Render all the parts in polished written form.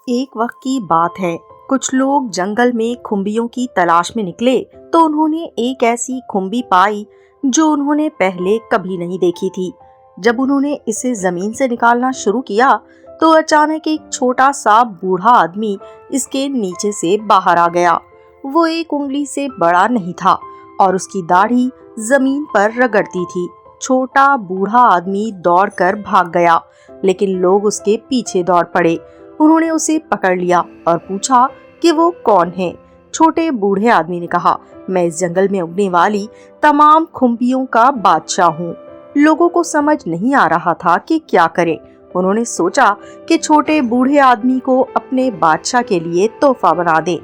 ایک وقت کی بات ہے، کچھ لوگ جنگل میں کھمبیوں کی تلاش میں نکلے تو انہوں نے ایک ایسی کھمبی پائی جو انہوں نے پہلے کبھی نہیں دیکھی تھی۔ جب انہوں نے اسے زمین سے نکالنا شروع کیا تو اچانک ایک چھوٹا سا بوڑھا آدمی اس کے نیچے سے باہر آ گیا۔ وہ ایک انگلی سے بڑا نہیں تھا اور اس کی داڑھی زمین پر رگڑتی تھی۔ چھوٹا بوڑھا آدمی دوڑ کر بھاگ گیا، لیکن لوگ اس کے پیچھے دوڑ پڑے۔ انہوں نے اسے پکڑ لیا اور پوچھا کہ وہ کون ہے۔ چھوٹے بوڑھے آدمی نے کہا، میں اس جنگل میں اگنے والی تمام کھمبیوں کا بادشاہ ہوں۔ لوگوں کو سمجھ نہیں آ رہا تھا کہ کیا کریں۔ انہوں نے سوچا کہ چھوٹے بوڑھے آدمی کو اپنے بادشاہ کے لیے تحفہ بنا دیں،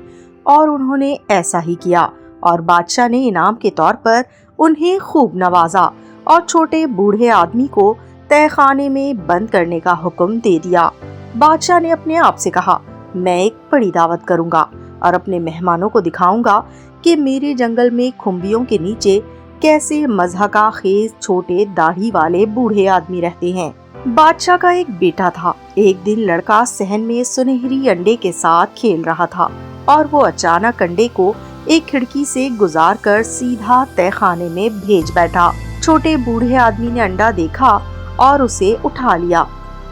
اور انہوں نے ایسا ہی کیا، اور بادشاہ نے انعام کے طور پر انہیں خوب نوازا اور چھوٹے بوڑھے آدمی کو تہہ خانے میں بند کرنے کا حکم دے دیا۔ بادشاہ نے اپنے آپ سے کہا، میں ایک بڑی دعوت کروں گا اور اپنے مہمانوں کو دکھاؤں گا کہ میرے جنگل میں کھمبیوں کے نیچے کیسے مضحکہ خیز چھوٹے داڑھی والے بوڑھے آدمی رہتے ہیں۔ بادشاہ کا ایک بیٹا تھا۔ ایک دن لڑکا صحن میں سنہری انڈے کے ساتھ کھیل رہا تھا اور وہ اچانک انڈے کو ایک کھڑکی سے گزار کر سیدھا تہہ خانے میں بھیج بیٹھا۔ چھوٹے بوڑھے آدمی نے انڈا دیکھا اور اسے اٹھا لیا۔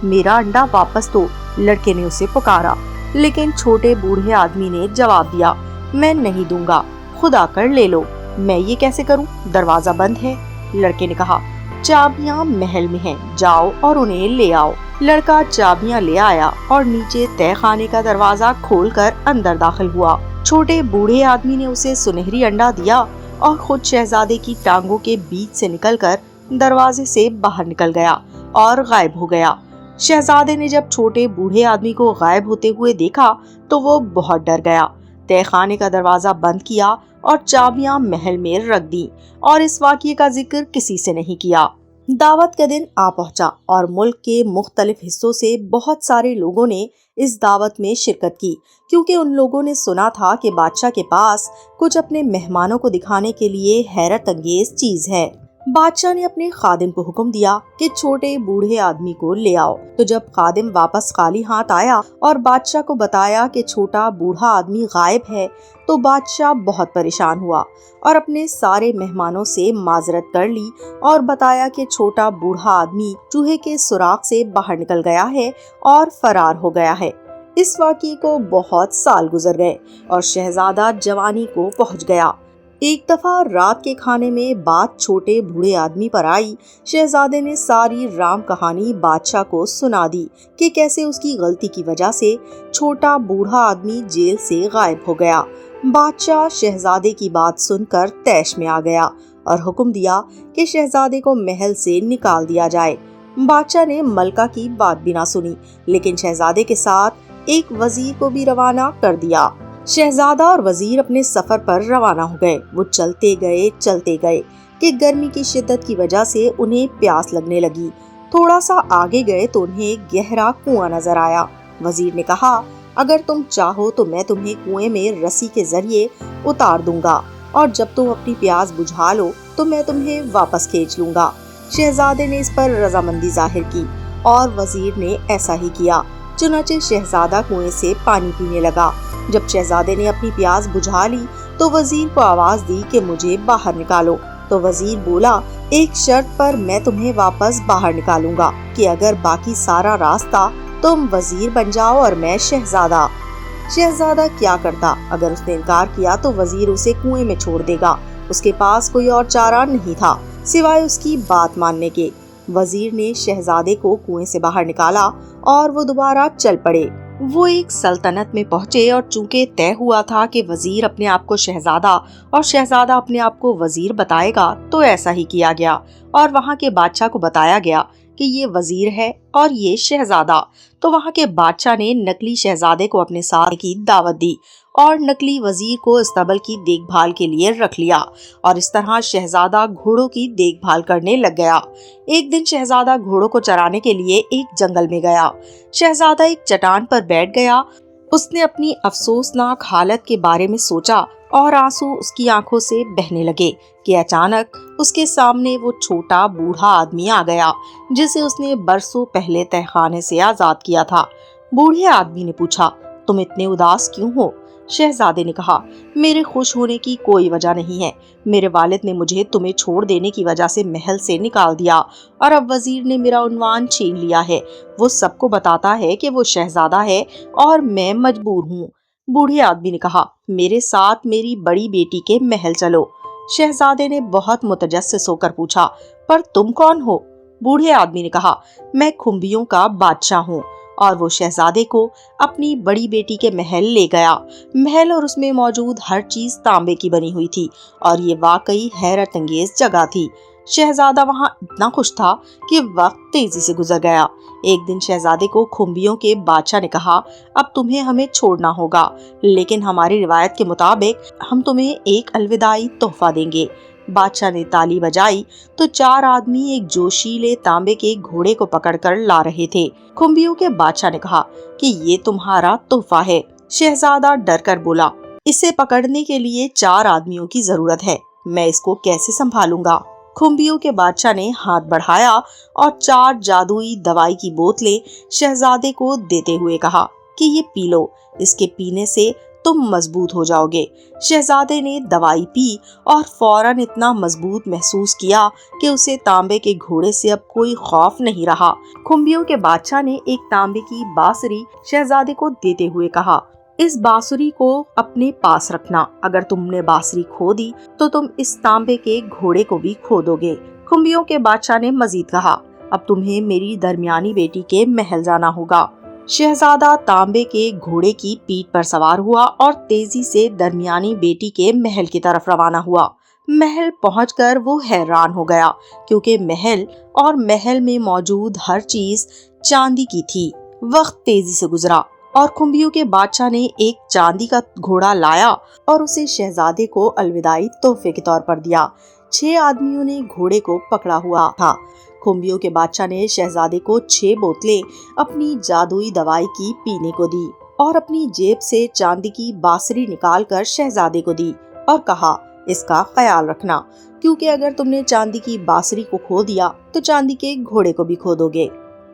میرا انڈا واپس دو، لڑکے نے اسے پکارا، لیکن چھوٹے بوڑھے آدمی نے جواب دیا، میں نہیں دوں گا، خود آ کر لے لو۔ میں یہ کیسے کروں؟ دروازہ بند ہے۔ لڑکے نے کہا، چابیاں محل میں ہیں، جاؤ اور انہیں لے آؤ۔ لڑکا چابیاں لے آیا اور نیچے تہہ خانے کا دروازہ کھول کر اندر داخل ہوا۔ چھوٹے بوڑھے آدمی نے اسے سنہری انڈا دیا اور خود شہزادے کی ٹانگوں کے بیچ سے نکل کر دروازے سے باہر نکل گیا اور غائب ہو گیا۔ شہزادے نے جب چھوٹے بوڑھے آدمی کو غائب ہوتے ہوئے دیکھا تو وہ بہت ڈر گیا۔ تہہ خانے کا دروازہ بند کیا اور چابیاں محل میں رکھ دیں، اور اس واقعے کا ذکر کسی سے نہیں کیا۔ دعوت کا دن آ پہنچا اور ملک کے مختلف حصوں سے بہت سارے لوگوں نے اس دعوت میں شرکت کی، کیونکہ ان لوگوں نے سنا تھا کہ بادشاہ کے پاس کچھ اپنے مہمانوں کو دکھانے کے لیے حیرت انگیز چیز ہے۔ بادشاہ نے اپنے خادم کو حکم دیا کہ چھوٹے بوڑھے آدمی کو لے آؤ۔ تو جب خادم واپس خالی ہاتھ آیا اور بادشاہ کو بتایا کہ چھوٹا بوڑھا آدمی غائب ہے، تو بادشاہ بہت پریشان ہوا اور اپنے سارے مہمانوں سے معذرت کر لی اور بتایا کہ چھوٹا بوڑھا آدمی چوہے کے سوراخ سے باہر نکل گیا ہے اور فرار ہو گیا ہے۔ اس واقعے کو بہت سال گزر گئے اور شہزادہ جوانی کو پہنچ گیا۔ ایک دفعہ رات کے کھانے میں بات چھوٹے بوڑھے آدمی پر آئی۔ شہزادے نے ساری رام کہانی بادشاہ کو سنا دی کہ کیسے اس کی غلطی کی وجہ سے چھوٹا بوڑھا آدمی جیل سے غائب ہو گیا۔ بادشاہ شہزادے کی بات سن کر طیش میں آ گیا اور حکم دیا کہ شہزادے کو محل سے نکال دیا جائے۔ بادشاہ نے ملکہ کی بات بھی نہ سنی، لیکن شہزادے کے ساتھ ایک وزیر کو بھی روانہ کر دیا۔ شہزادہ اور وزیر اپنے سفر پر روانہ ہو گئے۔ وہ چلتے گئے کہ گرمی کی شدت کی وجہ سے انہیں پیاس لگنے لگی۔ تھوڑا سا آگے گئے تو انہیں گہرا کنواں نظر آیا۔ وزیر نے کہا، اگر تم چاہو تو میں تمہیں کنویں میں رسی کے ذریعے اتار دوں گا، اور جب تم اپنی پیاس بجھا لو تو میں تمہیں واپس کھینچ لوں گا۔ شہزادے نے اس پر رضامندی ظاہر کی اور وزیر نے ایسا ہی کیا۔ چنانچہ شہزادہ کنویں سے پانی پینے لگا۔ جب شہزادے نے اپنی پیاس بجھا لی تو وزیر کو آواز دی کہ مجھے باہر نکالو۔ تو وزیر بولا، ایک شرط پر میں تمہیں واپس باہر نکالوں گا کہ اگر باقی سارا راستہ تم وزیر بن جاؤ اور میں شہزادہ۔ شہزادہ کیا کرتا؟ اگر اس نے انکار کیا تو وزیر اسے کنویں میں چھوڑ دے گا۔ اس کے پاس کوئی اور چارہ نہیں تھا سوائے اس کی بات ماننے کے۔ وزیر نے شہزادے کو کنویں سے باہر نکالا اور وہ دوبارہ چل پڑے۔ وہ ایک سلطنت میں پہنچے اور چونکہ طے ہوا تھا کہ وزیر اپنے آپ کو شہزادہ اور شہزادہ اپنے آپ کو وزیر بتائے گا، تو ایسا ہی کیا گیا اور وہاں کے بادشاہ کو بتایا گیا کہ یہ وزیر ہے اور یہ شہزادہ۔ تو وہاں کے بادشاہ نے نقلی شہزادے کو اپنے ساتھ کی دعوت دی اور نقلی وزیر کو استبل کی دیکھ بھال کے لیے رکھ لیا، اور اس طرح شہزادہ گھوڑوں کی دیکھ بھال کرنے لگ گیا۔ ایک دن شہزادہ گھوڑوں کو چرانے کے لیے ایک جنگل میں گیا۔ شہزادہ ایک چٹان پر بیٹھ گیا۔ اس نے اپنی افسوسناک حالت کے بارے میں سوچا اور آنسو اس کی آنکھوں سے بہنے لگے کہ اچانک اس کے سامنے وہ چھوٹا بوڑھا آدمی آ گیا جسے اس نے برسوں پہلے تہہ خانے سے آزاد کیا تھا۔ बूढ़े आदमी ने पूछा, तुम इतने उदास क्यों हो? शहजादे ने कहा, मेरे खुश होने की कोई वजह नहीं है। मेरे वालिद ने मुझे तुम्हें छोड़ देने की वजह से महल से निकाल दिया और अब वजीर ने मेरा उन्वान छीन लिया है। वो सबको बताता है कि वो शहजादा है और मैं मजबूर हूँ। बूढ़े आदमी ने कहा, मेरे साथ मेरी बड़ी बेटी के महल चलो। शहजादे ने बहुत मुतजस्सिस होकर पूछा, पर तुम कौन हो? बूढ़े आदमी ने कहा, मैं खुम्बियों का बादशाह हूँ। और वो शहजादे को अपनी बड़ी बेटी के महल ले गया। महल और उसमें मौजूद हर चीज तांबे की बनी हुई थी और ये वाकई हैरत अंगेज जगह थी। शहजादा वहाँ इतना खुश था कि वक्त तेजी से गुजर गया। एक दिन शहजादे को खुम्बियों के बादशाह ने कहा, अब तुम्हें हमें छोड़ना होगा, लेकिन हमारी रिवायत के मुताबिक हम तुम्हें एक अलविदाई तोहफा देंगे। बादशाह ने ताली बजाई तो 4 आदमी एक जोशीले तांबे के घोड़े को पकड़कर ला रहे थे। खुम्बियों के बादशाह ने कहा कि ये तुम्हारा तोहफा है। शहजादा डर कर बोला, इसे पकड़ने के लिए 4 आदमियों की जरूरत है, मैं इसको कैसे संभालूंगा? खुम्बियों के बादशाह ने हाथ बढ़ाया और 4 जादुई दवाई की बोतलें शहजादे को देते हुए कहा कि ये पी लो, इसके पीने से तुम मजबूत हो जाओगे। शहजादे ने दवाई पी और फौरन इतना मजबूत महसूस किया कि उसे तांबे के घोड़े से अब कोई खौफ नहीं रहा। खुम्बियों के बादशाह ने एक तांबे की बांसुरी शहजादे को देते हुए कहा, इस बांसुरी को अपने पास रखना, अगर तुमने बांसुरी खो दी तो तुम इस तांबे के घोड़े को भी खो दोगे। खुम्बियों के बादशाह ने मजीद कहा, अब तुम्हें मेरी दरमियानी बेटी के महल जाना होगा। शहजादा तांबे के घोड़े की पीठ पर सवार हुआ और तेजी से दरमियानी बेटी के महल की तरफ रवाना हुआ। महल पहुंचकर वो हैरान हो गया, क्योंकि महल में मौजूद हर चीज चांदी की थी। वक्त तेजी से गुजरा और खुम्बियों के बादशाह ने एक चांदी का घोड़ा लाया और उसे शहजादे को अलविदाई तोहफे के तौर पर दिया। 6 आदमियों ने घोड़े को पकड़ा हुआ था। खुम्बियों के बादशाह ने शहजादे को 6 बोतलें अपनी जादुई दवाई की पीने को दी और अपनी जेब से चांदी की बांसुरी निकालकर शहजादे को दी और कहा, इसका ख्याल रखना, क्योंकि अगर तुमने चांदी की बांसुरी को खो दिया तो चांदी के घोड़े को भी खो दोगे।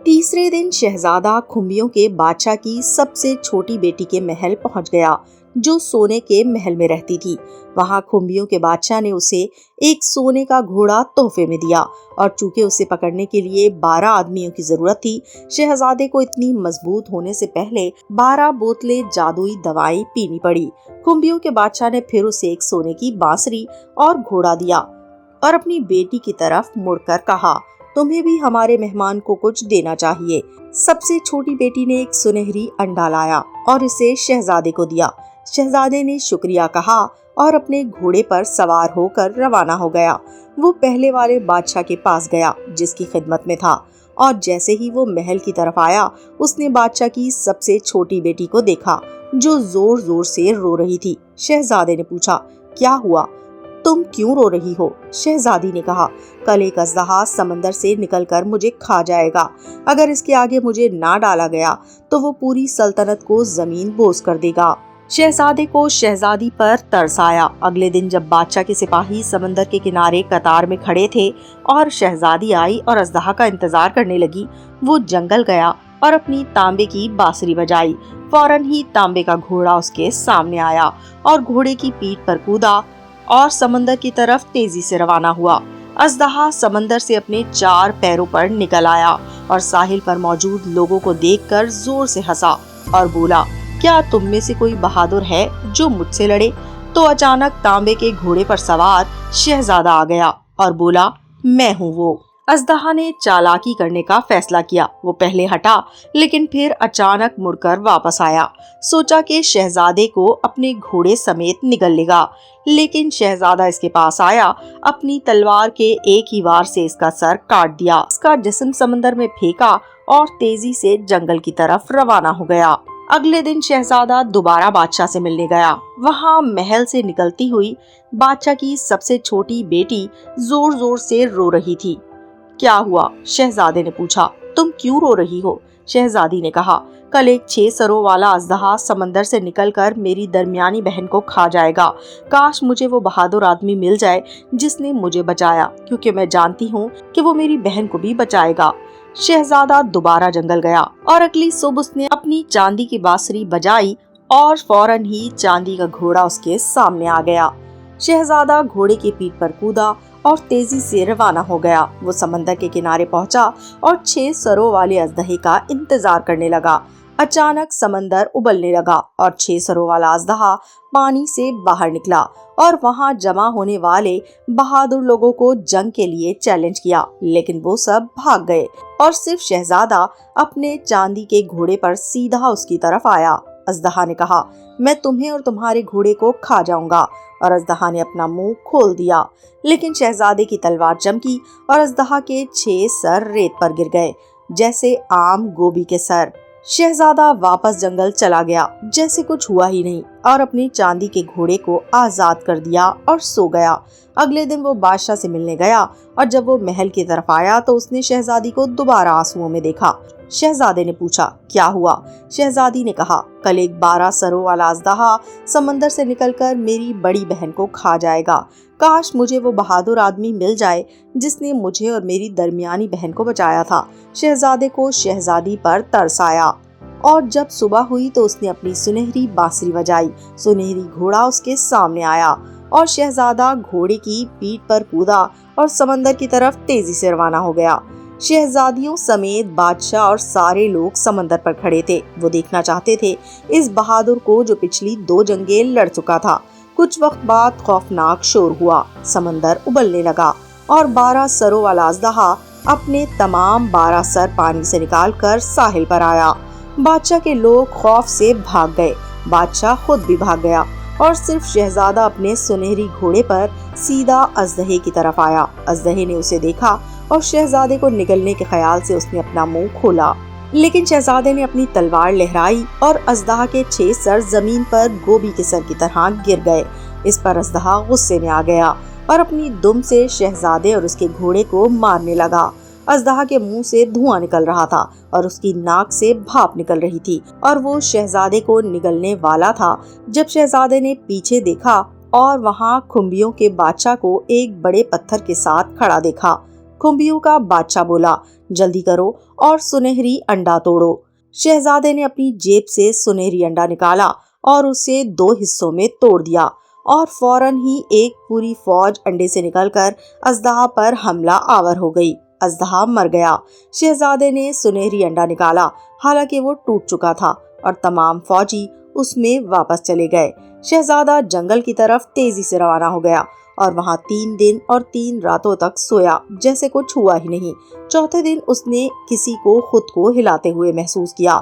तीसरे दिन शहजादा खुम्बियों के बादशाह की सबसे छोटी बेटी के महल पहुंच गया, जो सोने के महल में रहती थी। वहां खुम्बियों के बादशाह ने उसे एक सोने का घोड़ा तोहफे में दिया और चूंकि उसे पकड़ने के लिए 12 आदमियों की जरूरत थी, शहजादे को इतनी मजबूत होने से पहले 12 बोतलें जादुई दवाई पीनी पड़ी। खुम्बियों के बादशाह ने फिर उसे एक सोने की बांसुरी और घोड़ा दिया और अपनी बेटी की तरफ मुड़कर कहा, तुम्हें भी हमारे मेहमान को कुछ देना चाहिए। सबसे छोटी बेटी ने एक सुनहरी अंडा लाया और इसे शहजादे को दिया। शहजादे ने शुक्रिया कहा और अपने घोड़े पर सवार होकर रवाना हो गया। वो पहले वाले बादशाह के पास गया जिसकी खिदमत में था, और जैसे ही वो महल की तरफ आया, उसने बादशाह की सबसे छोटी बेटी को देखा जो जोर जोर से रो रही थी। शहजादे ने पूछा, क्या हुआ, तुम क्यों रो रही हो? शहजादी ने कहा, कल एक अजदहा समंदर से निकलकर मुझे खा जाएगा। अगर इसके आगे मुझे ना डाला गया तो वो पूरी सल्तनत को जमीन बोझ कर देगा। शहजादे को शहजादी पर तरस आया। अगले दिन जब बादशाह के सिपाही समंदर के किनारे कतार में खड़े थे और शहजादी आई और अजदहा का इंतजार करने लगी, वो जंगल गया और अपनी तांबे की बांसुरी बजाई। फौरन ही तांबे का घोड़ा उसके सामने आया और घोड़े की पीठ पर कूदा और समंदर की तरफ तेजी से रवाना हुआ। अजदहा समंदर से अपने 4 पैरों पर निकल आया और साहिल पर मौजूद लोगों को देखकर जोर से हंसा और बोला, क्या तुम में से कोई बहादुर है जो मुझसे लड़े? तो अचानक तांबे के घोड़े पर सवार शहजादा आ गया और बोला, मैं हूँ वो। अजदहा ने चालाकी करने का फैसला किया। वो पहले हटा, लेकिन फिर अचानक मुड़कर वापस आया। सोचा कि शहजादे को अपने घोड़े समेत निगल लेगा, लेकिन शहजादा इसके पास आया, अपनी तलवार के एक ही वार से इसका सर काट दिया, इसका जिस्म समंदर में फेंका और तेजी से जंगल की तरफ रवाना हो गया। अगले दिन शहजादा दोबारा बादशाह से मिलने गया। वहाँ महल से निकलती हुई बादशाह की सबसे छोटी बेटी जोर जोर से रो रही थी। क्या हुआ? शहजादे ने पूछा। तुम क्यों रो रही हो? शहजादी ने कहा, कल एक 6 सरों वाला अजदहा समंदर से निकलकर मेरी दरमियानी बहन को खा जाएगा। काश मुझे वो बहादुर आदमी मिल जाए जिसने मुझे बचाया, क्योंकि मैं जानती हूँ कि वो मेरी बहन को भी बचाएगा। शहजादा दोबारा जंगल गया और अगली सुबह उसने अपनी चांदी की बांसुरी बजाई और फौरन ही चांदी का घोड़ा उसके सामने आ गया। शहजादा घोड़े की पीठ पर कूदा और तेजी से रवाना हो गया। वो समंदर के किनारे पहुंचा और 6 सरों वाले अजदहे का इंतजार करने लगा। अचानक समंदर उबलने लगा और 6 सरों वाला अजदहा पानी से बाहर निकला और वहां जमा होने वाले बहादुर लोगों को जंग के लिए चैलेंज किया, लेकिन वो सब भाग गए और सिर्फ शहजादा अपने चांदी के घोड़े पर सीधा उसकी तरफ आया। अजदहा ने कहा, मैं तुम्हें और तुम्हारे घोड़े को खा जाऊंगा, और अजदहा ने अपना मुंह खोल दिया। लेकिन शहजादे की तलवार चमकी और अजदहा के 6 सर रेत पर गिर गए, जैसे आम गोभी के सर। शहजादा वापस जंगल चला गया जैसे कुछ हुआ ही नहीं और अपने चांदी के घोड़े को आजाद कर दिया और सो गया। अगले दिन वो बादशाह से मिलने गया और जब वो महल की तरफ आया तो उसने शहजादी को दोबारा आंसुओं में देखा। शहजादे ने पूछा, क्या हुआ? शहजादी ने कहा, कल एक 12 सरों वाला अजदहा समंदर से निकलकर मेरी बड़ी बहन को खा जाएगा। काश मुझे वो बहादुर आदमी मिल जाए जिसने मुझे और मेरी दरमियानी बहन को बचाया था। शहजादे को शहजादी पर तरस आया और जब सुबह हुई तो उसने अपनी सुनहरी बांसुरी बजाई। सुनहरी घोड़ा उसके सामने आया और शहजादा घोड़े की पीठ पर कूदा और समंदर की तरफ तेजी से रवाना हो गया। शहजादियों समेत बादशाह और सारे लोग समंदर पर खड़े थे। वो देखना चाहते थे इस बहादुर को जो पिछली 2 जंगें लड़ चुका था। कुछ वक्त बाद खौफनाक शोर हुआ, समंदर उबलने लगा और 12 सरों वाला अजदहा अपने तमाम 12 सर पानी से निकालकर साहिल पर आया। बादशाह के लोग खौफ से भाग गए। बादशाह खुद भी भाग गया और सिर्फ शहजादा अपने सुनहरी घोड़े पर सीधा अजदहे की तरफ आया। अजदहे ने उसे देखा और शहजादे को निगलने के ख्याल से उसने अपना मुंह खोला, लेकिन शहजादे ने अपनी तलवार लहराई और अजदहा के 6 सर जमीन पर गोभी के सर की तरह गिर गए। इस पर अजदहा गुस्से में आ गया और अपनी दुम से शहजादे और उसके घोड़े को मारने लगा। अजदहा के मुंह से धुआं निकल रहा था और उसकी नाक से भाप निकल रही थी और वो शहजादे को निगलने वाला था जब शहजादे ने पीछे देखा और वहां खुम्बियों के बादशाह को एक बड़े पत्थर के साथ खड़ा देखा। खुम्बियों का बादशाह बोला, जल्दी करो और सुनहरी अंडा तोड़ो। शहजादे ने अपनी जेब से सुनहरी अंडा निकाला और उसे 2 हिस्सों में तोड़ दिया और फौरन ही एक पूरी फौज अंडे से निकलकर अजदहा पर हमला आवर हो गई। अजदहा मर गया। शहजादे ने सुनहरी अंडा निकाला, हालांकि वो टूट चुका था और तमाम फौजी उसमें वापस चले गए। शहजादा जंगल की तरफ तेजी से रवाना हो गया और वहां 3 दिन और 3 रातों तक सोया जैसे कुछ हुआ ही नहीं। चौथे दिन उसने किसी को खुद को हिलाते हुए महसूस किया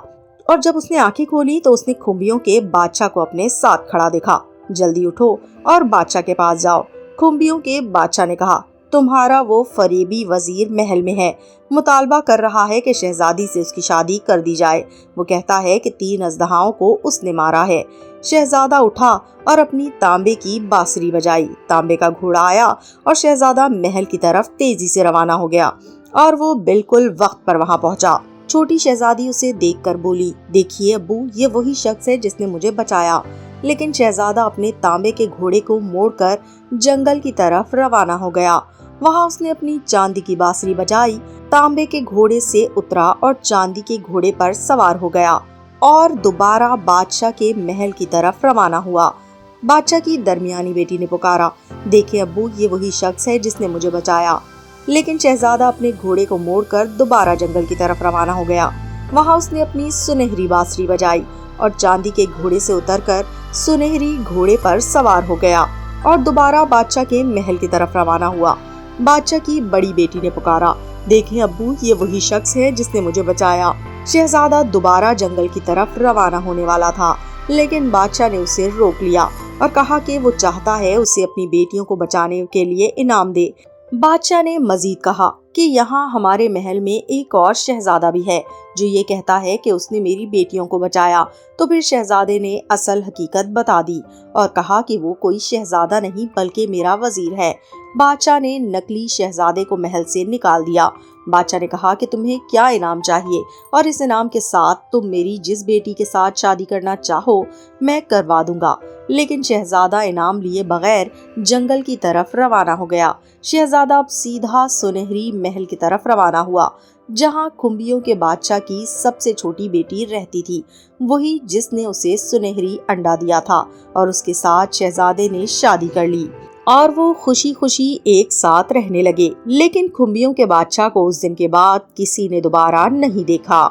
और जब उसने आंखें खोली तो उसने खुम्बियों के बादशाह को अपने साथ खड़ा देखा। जल्दी उठो और बादशाह के पास जाओ। खुम्बियों के बादशाह ने कहा, तुम्हारा वो फरेबी वजीर महल में है, मुतालबा कर रहा है कि शहजादी से उसकी शादी कर दी जाए। वो कहता है कि 3 अजदहाओं को उसने मारा है। शहजादा उठा और अपनी तांबे की बांसुरी बजाई। तांबे का घोड़ा आया और शहजादा महल की तरफ तेजी से रवाना हो गया और वो बिल्कुल वक्त पर वहां पहुंचा। छोटी शहजादी उसे देखकर बोली, देखिए अब्बू, ये वही शख्स है जिसने मुझे बचाया। लेकिन शहजादा अपने तांबे के घोड़े को मोड़कर जंगल की तरफ रवाना हो गया। वहां उसने अपनी चांदी की बांसुरी बजाई, तांबे के घोड़े से उतरा और चांदी के घोड़े पर सवार हो गया और दोबारा बादशाह के महल की तरफ रवाना हुआ। बादशाह की दरमियानी बेटी ने पुकारा, देखिए अब्बू, ये वही शख्स है जिसने मुझे बचाया। लेकिन शहजादा अपने घोड़े को मोड़कर दोबारा जंगल की तरफ रवाना हो गया। वहां उसने अपनी सुनहरी बांसुरी बजाई और चांदी के घोड़े से उतरकर सुनहरी घोड़े पर सवार हो गया और दोबारा बादशाह के महल की तरफ रवाना हुआ। बादशाह की बड़ी बेटी ने पुकारा, देखें अब्बू, ये वही शख्स है जिसने मुझे बचाया। शहजादा दोबारा जंगल की तरफ रवाना होने वाला था, लेकिन बादशाह ने उसे रोक लिया और कहा कि वो चाहता है उसे अपनी बेटियों को बचाने के लिए इनाम दे। बादशाह ने मजीद कहा कि यहाँ हमारे महल में एक और शहजादा भी है जो ये कहता है कि उसने मेरी बेटियों को बचाया। तो फिर शहजादे ने असल हकीकत बता दी और कहा कि वो कोई शहजादा नहीं बल्कि मेरा वजीर है। बादशाह ने नकली शहजादे को महल से निकाल दिया। बादशाह ने कहा कि तुम्हें क्या इनाम चाहिए और इस इनाम के साथ तुम मेरी जिस बेटी के साथ शादी करना चाहो मैं करवा दूंगा। لیکن شہزادہ انعام لیے بغیر جنگل کی طرف روانہ ہو گیا۔ شہزادہ اب سیدھا سنہری محل کی طرف روانہ ہوا، جہاں کھمبیوں کے بادشاہ کی سب سے چھوٹی بیٹی رہتی تھی، وہی جس نے اسے سنہری انڈا دیا تھا، اور اس کے ساتھ شہزادے نے شادی کر لی اور وہ خوشی خوشی ایک ساتھ رہنے لگے۔ لیکن کھمبیوں کے بادشاہ کو اس دن کے بعد کسی نے دوبارہ نہیں دیکھا۔